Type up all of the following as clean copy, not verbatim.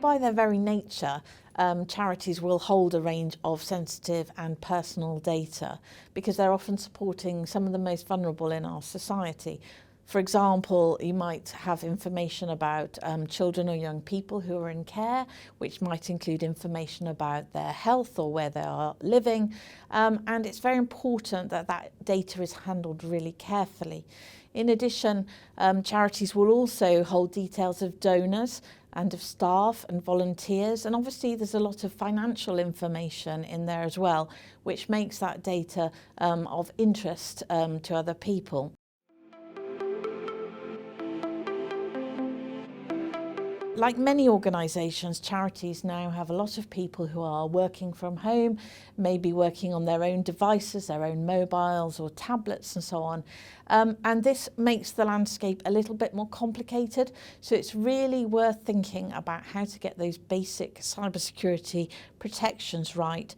By their very nature, charities will hold a range of sensitive and personal data because they're often supporting some of the most vulnerable in our society. For example, you might have information about children or young people who are in care, which might include information about their health or where they are living. And it's very important that that data is handled really carefully. In addition, charities will also hold details of donors and of staff and volunteers, and obviously there's a lot of financial information in there as well, which makes that data of interest to other people. Like many organisations, charities now have a lot of people who are working from home, maybe working on their own devices, their own mobiles or tablets and so on. And this makes the landscape a little bit more complicated. So it's really worth thinking about how to get those basic cybersecurity protections right.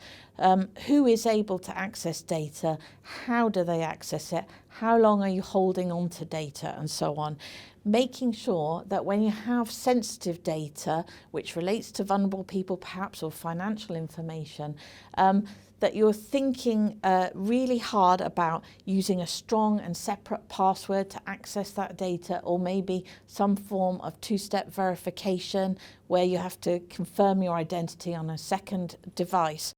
Who is able to access data? How do they access it? How long are you holding on to data and so on? Making sure that when you have sensitive data, which relates to vulnerable people perhaps or financial information, that you're thinking really hard about using a strong and separate password to access that data, or maybe some form of two-step verification where you have to confirm your identity on a second device.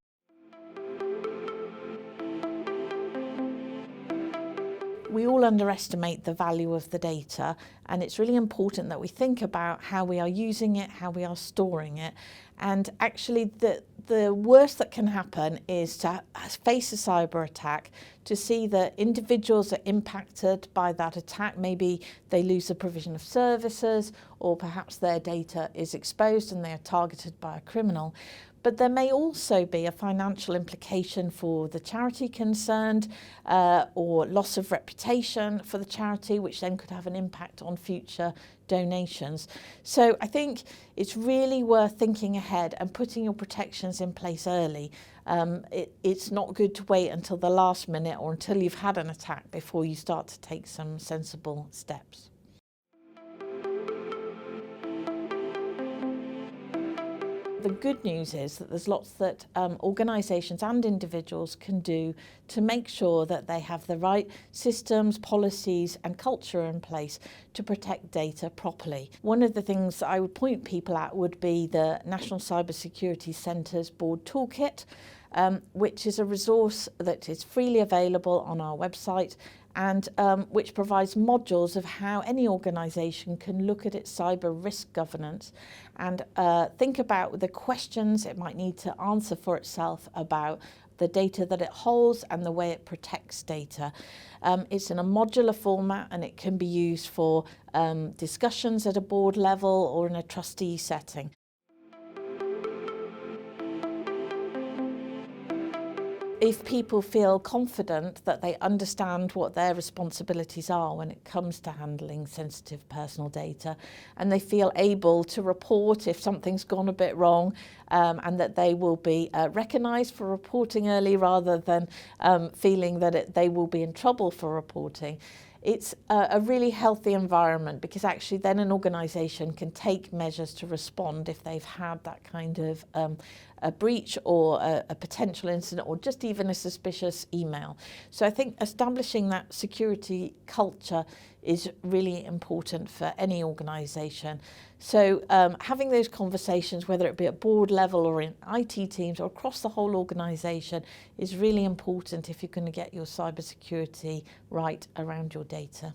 We all underestimate the value of the data, and it's really important that we think about how we are using it, how we are storing it. And actually the worst that can happen is to face a cyber attack, to see that individuals are impacted by that attack. Maybe they lose the provision of services, or perhaps their data is exposed and they are targeted by a criminal. But there may also be a financial implication for the charity concerned, or loss of reputation for the charity, which then could have an impact on future donations. So I think it's really worth thinking ahead and putting your protections in place early. It's not good to wait until the last minute or until you've had an attack before you start to take some sensible steps. The good news is that there's lots that organisations and individuals can do to make sure that they have the right systems, policies and culture in place to protect data properly. One of the things that I would point people at would be the National Cyber Security Centre's Board Toolkit, which is a resource that is freely available on our website, and which provides modules of how any organisation can look at its cyber risk governance and think about the questions it might need to answer for itself about the data that it holds and the way it protects data. It's in a modular format, and it can be used for discussions at a board level or in a trustee setting. If people feel confident that they understand what their responsibilities are when it comes to handling sensitive personal data, and they feel able to report if something's gone a bit wrong, and that they will be recognised for reporting early rather than feeling that they will be in trouble for reporting, it's a really healthy environment, because actually then an organisation can take measures to respond if they've had that kind of a breach or a potential incident, or just even a suspicious email. So I think establishing that security culture is really important for any organisation. So having those conversations, whether it be at board level or in IT teams or across the whole organisation, is really important if you're going to get your cybersecurity right around your data.